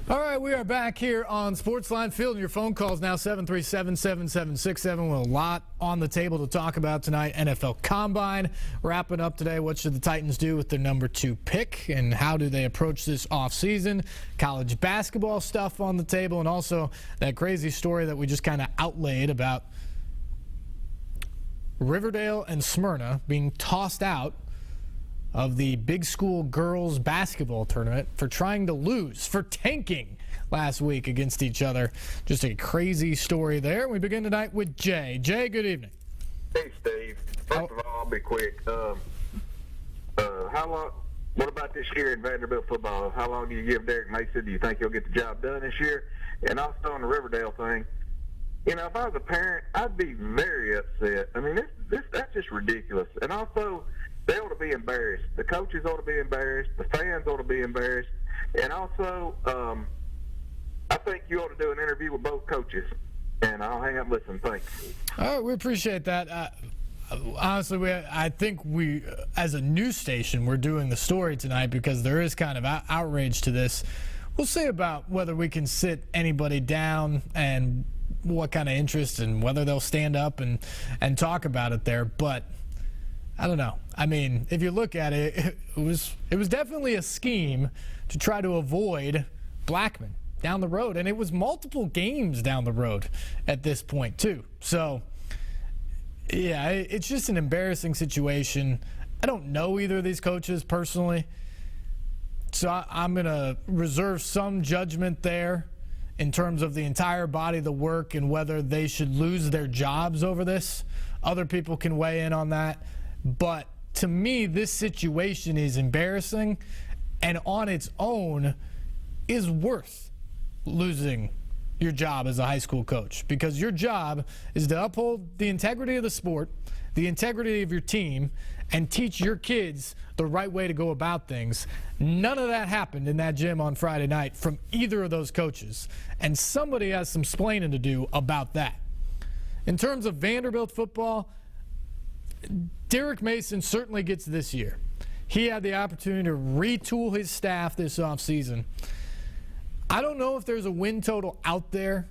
All right, we are back here on SportsLine. Fielding your phone calls now, 737-7767. With a lot on the table to talk about tonight. NFL Combine wrapping up today. What should the Titans do with their number 2 pick, and how do they approach this offseason? College basketball stuff on the table, and also that crazy story that we just kind of outlaid about Riverdale and Smyrna being tossed out of the big school girls basketball tournament for trying to lose, for tanking last week against each other. Just a crazy story there. We begin tonight with Jay. Jay, good evening. Hey, Steve. First of all, I'll be quick. How long? What about this year in Vanderbilt football? How long do you give Derek Mason? Do you think he'll get the job done this year? And also on the Riverdale thing, you know, if I was a parent, I'd be very upset. I mean, that's just ridiculous. And also, they ought to be embarrassed. The coaches ought to be embarrassed. The fans ought to be embarrassed. And also, I think you ought to do an interview with both coaches. And I'll hang up and listen. Thanks. All right, we appreciate that. Honestly, I think we, as a news station, we're doing the story tonight because there is kind of outrage to this. We'll see about whether we can sit anybody down and what kind of interest and whether they'll stand up and talk about it there. But I don't know. I mean, if you look at it, it was definitely a scheme to try to avoid Blackman down the road. And it was multiple games down the road at this point, too. So, yeah, it's just an embarrassing situation. I don't know either of these coaches personally. So I'm going to reserve some judgment there in terms of the entire body of the work and whether they should lose their jobs over this. Other people can weigh in on that. But to me, this situation is embarrassing and on its own is worth losing your job as a high school coach, because your job is to uphold the integrity of the sport, the integrity of your team, and teach your kids the right way to go about things. None of that happened in that gym on Friday night from either of those coaches, and somebody has some splaining to do about that. In terms of Vanderbilt football, Derek Mason certainly gets this year. He had the opportunity to retool his staff this offseason. I don't know if there's a win total out there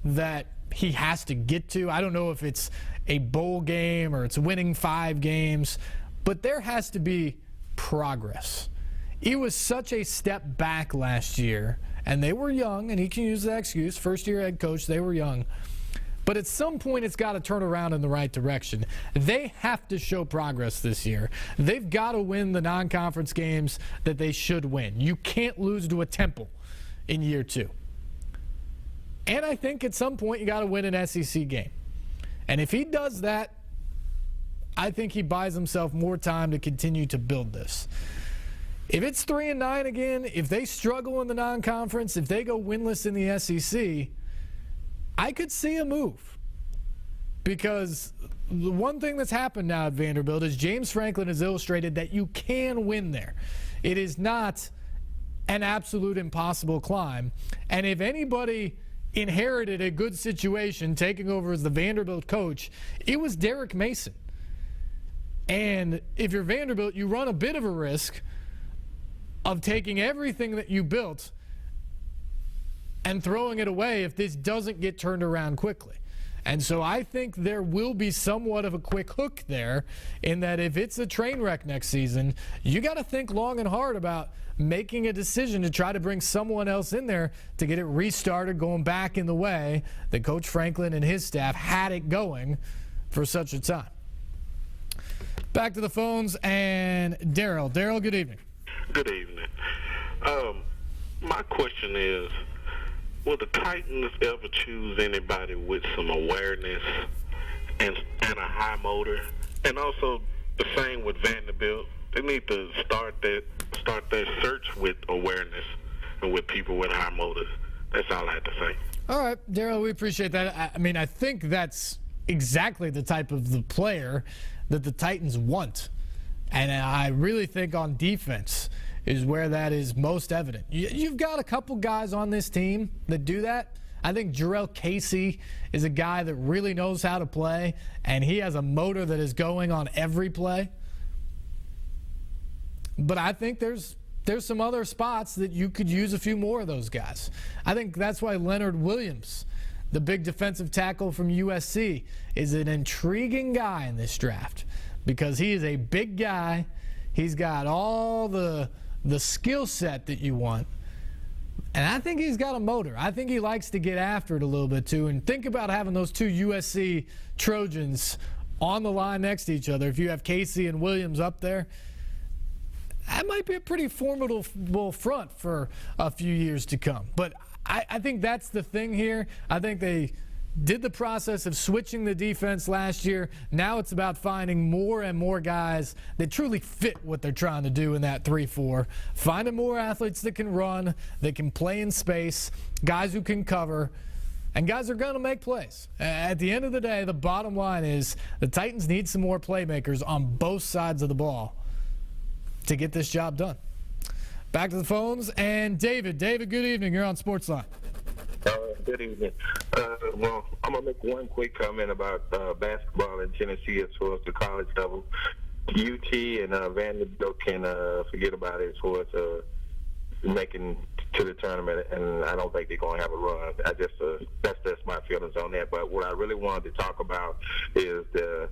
that he has to get to. I don't know if it's a bowl game or it's winning 5 games, but there has to be progress. He was such a step back last year, and they were young, and he can use that excuse. First-year head coach, they were young. But at some point, it's got to turn around in the right direction. They have to show progress this year. They've got to win the non-conference games that they should win. You can't lose to a Temple in year 2. And I think at some point, you got to win an SEC game. And if he does that, I think he buys himself more time to continue to build this. If it's 3-9 again, if they struggle in the non-conference, if they go winless in the SEC, I could see a move, because the one thing that's happened now at Vanderbilt is James Franklin has illustrated that you can win there. It is not an absolute impossible climb. And if anybody inherited a good situation taking over as the Vanderbilt coach, it was Derek Mason. And if you're Vanderbilt, you run a bit of a risk of taking everything that you built and throwing it away if this doesn't get turned around quickly. And so I think there will be somewhat of a quick hook there, in that if it's a train wreck next season, you got to think long and hard about making a decision to try to bring someone else in there to get it restarted, going back in the way that Coach Franklin and his staff had it going for such a time. Back to the phones, and Daryl. Daryl, good evening. Good evening. My question is, will the Titans ever choose anybody with some awareness and a high motor? And also the same with Vanderbilt. They need to start their search with awareness and with people with high motors. That's all I have to say. All right, Daryl, we appreciate that. I mean, I think that's exactly the type of the player that the Titans want. And I really think on defense is where that is most evident. You've got a couple guys on this team that do that. I think Jarrell Casey is a guy that really knows how to play, and he has a motor that is going on every play. But I think there's there's some other spots that you could use a few more of those guys. I think that's why Leonard Williams, the big defensive tackle from USC, is an intriguing guy in this draft because he is a big guy. He's got all the skill set that you want. And I think he's got a motor. I think he likes to get after it a little bit too. And think about having those two USC Trojans on the line next to each other. If you have Casey and Williams up there, that might be a pretty formidable front for a few years to come. But I think that's the thing here. I think they did the process of switching the defense last year. Now it's about finding more and more guys that truly fit what they're trying to do in that 3-4. Finding more athletes that can run, that can play in space, guys who can cover, and guys are going to make plays. At the end of the day, the bottom line is the Titans need some more playmakers on both sides of the ball to get this job done. Back to the phones, and David. David, good evening. You're on SportsLine. Good evening. Well, I'm going to make one quick comment about basketball in Tennessee as far as the college level. UT and Vanderbilt can forget about it as far as making to the tournament, and I don't think they're going to have a run. That's just my feelings on that. But what I really wanted to talk about is the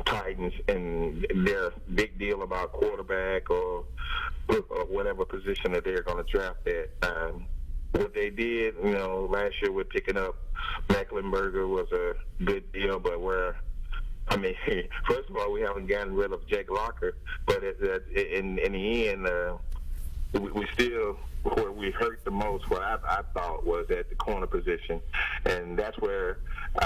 Titans and their big deal about quarterback or whatever position that they're going to draft at. What they did, last year with picking up Mecklenburger was a good deal, but first of all, we haven't gotten rid of Jake Locker, but in the end, we still, where we hurt the most, what I thought was at the corner position, and that's where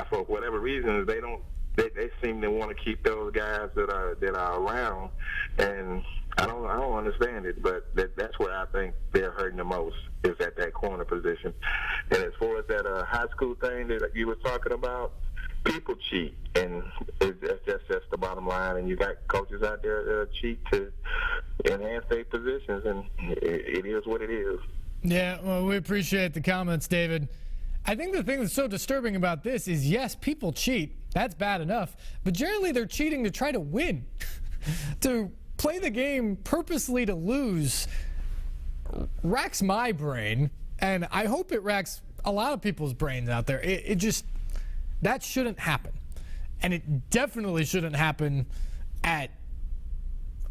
for whatever reason they seem to want to keep those guys that are around, and I don't understand it, but that's where I think they're hurting the most is at that corner position. And as far as that high school thing that you were talking about, people cheat, and that's the bottom line. And you got coaches out there that cheat to enhance their positions, and it is what it is. Yeah, well, we appreciate the comments, David. I think the thing that's so disturbing about this is, yes, people cheat. That's bad enough. But generally they're cheating to try to win. To play the game purposely to lose racks my brain, and I hope it racks a lot of people's brains out there. It just, that shouldn't happen. And it definitely shouldn't happen at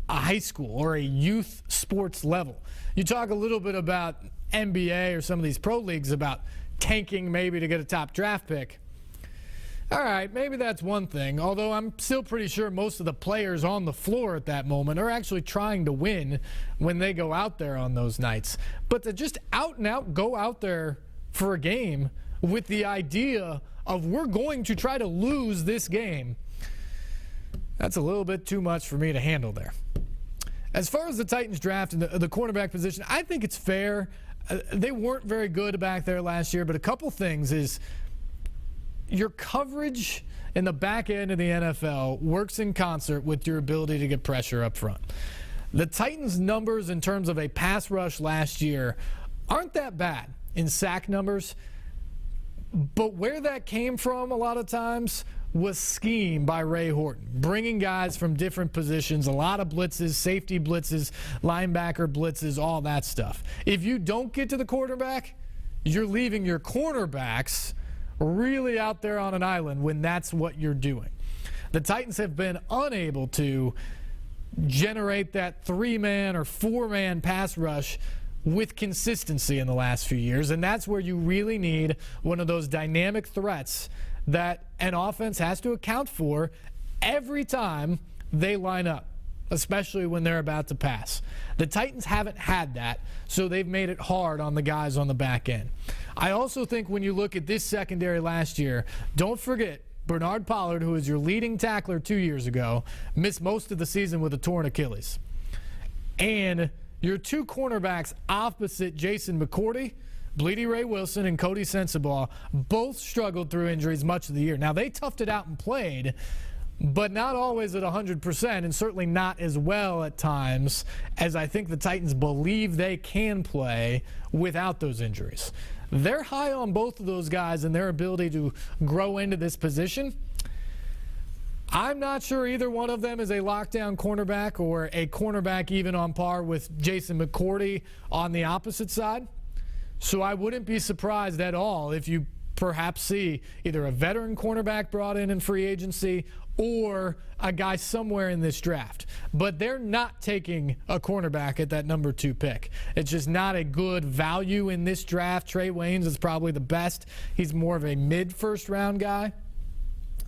a high school or a youth sports level. You talk a little bit about NBA or some of these pro leagues about tanking maybe to get a top draft pick. All right, maybe that's one thing, although I'm still pretty sure most of the players on the floor at that moment are actually trying to win when they go out there on those nights. But to just out and out go out there for a game with the idea of we're going to try to lose this game, that's a little bit too much for me to handle there. As far as the Titans draft and the cornerback position, I think it's fair. They weren't very good back there last year, but a couple things is your coverage in the back end of the NFL works in concert with your ability to get pressure up front. The Titans' numbers in terms of a pass rush last year aren't that bad in sack numbers, but where that came from a lot of times was scheme by Ray Horton, bringing guys from different positions, a lot of blitzes, safety blitzes, linebacker blitzes, all that stuff. If you don't get to the quarterback, you're leaving your cornerbacks really out there on an island when that's what you're doing. The Titans have been unable to generate that 3-man or 4-man pass rush with consistency in the last few years, and that's where you really need one of those dynamic threats that an offense has to account for every time they line up, especially when they're about to pass. The Titans haven't had that, so they've made it hard on the guys on the back end. I also think when you look at this secondary last year, don't forget Bernard Pollard, who was your leading tackler 2 years ago, missed most of the season with a torn Achilles. And your two cornerbacks opposite Jason McCourty, Bleedy Ray Wilson and Cody Sensabaugh, both struggled through injuries much of the year. Now, they toughed it out and played, but not always at 100%, and certainly not as well at times as I think the Titans believe they can play without those injuries. They're high on both of those guys and their ability to grow into this position. I'm not sure either one of them is a lockdown cornerback or a cornerback even on par with Jason McCourty on the opposite side. So I wouldn't be surprised at all if you perhaps see either a veteran cornerback brought in free agency or a guy somewhere in this draft. But they're not taking a cornerback at that number 2 pick. It's just not a good value in this draft. Trey Waynes is probably the best. He's more of a mid-first round guy.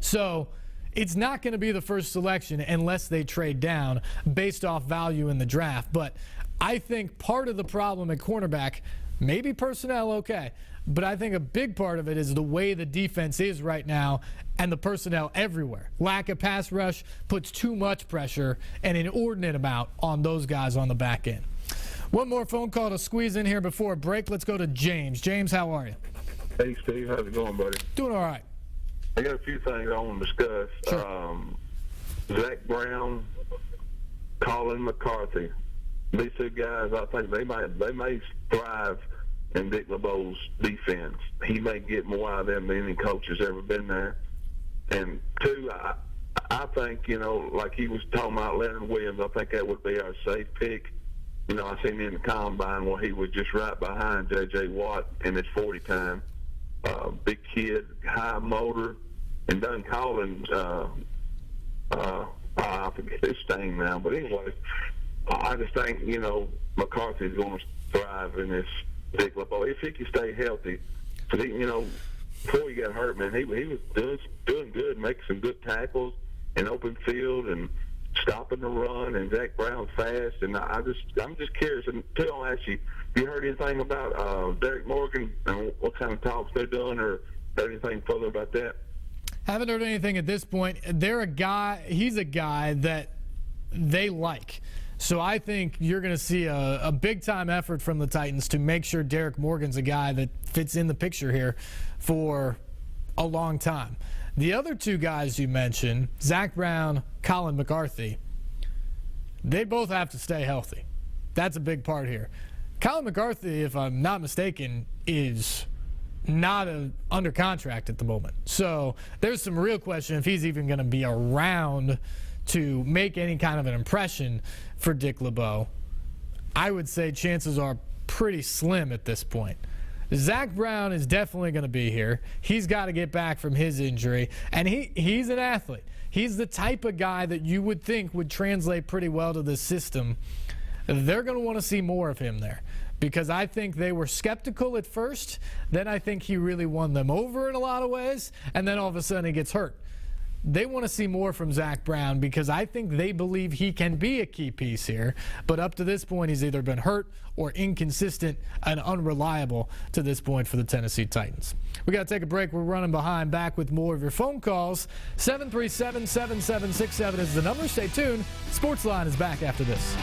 So it's not going to be the first selection unless they trade down based off value in the draft. But I think part of the problem at cornerback, maybe personnel, okay, but I think a big part of it is the way the defense is right now and the personnel everywhere. Lack of pass rush puts too much pressure, an inordinate amount, on those guys on the back end. One more phone call to squeeze in here before break. Let's go to James. James, how are you? Hey, Steve. How's it going, buddy? Doing all right. I got a few things I want to discuss. Sure. Zach Brown, Colin McCarthy. These two guys, I think they may thrive in Dick LeBeau's defense. He may get more out of them than any coach has ever been there. And two, I think, like he was talking about Leonard Williams, I think that would be our safe pick. I seen him in the combine where he was just right behind J.J. Watt in his 40 time. Big kid, high motor, and done calling, I forget his name now, but anyway, I just think, McCarthy's going to thrive in this Dick LeBeau if he can stay healthy. Because before he got hurt, man, he was doing good, making some good tackles in open field and stopping the run. And Zach Brown's fast, and I'm just curious. And too, I'll ask you, have you heard anything about Derek Morgan and what kind of talks they're doing, or heard anything further about that? Haven't heard anything at this point. He's a guy that they like. So I think you're going to see a big-time effort from the Titans to make sure Derek Morgan's a guy that fits in the picture here for a long time. The other two guys you mentioned, Zach Brown, Colin McCarthy, they both have to stay healthy. That's a big part here. Colin McCarthy, if I'm not mistaken, is not under contract at the moment. So there's some real question if he's even going to be around to make any kind of an impression for Dick LeBeau. I would say chances are pretty slim at this point. Zach Brown is definitely going to be here. He's got to get back from his injury, and he's an athlete. He's the type of guy that you would think would translate pretty well to this system. They're going to want to see more of him there because I think they were skeptical at first. Then I think he really won them over in a lot of ways, and then all of a sudden he gets hurt. They want to see more from Zach Brown because I think they believe he can be a key piece here. But up to this point, he's either been hurt or inconsistent and unreliable to this point for the Tennessee Titans. We got to take a break. We're running behind. Back with more of your phone calls. 737-7767 is the number. Stay tuned. SportsLine is back after this.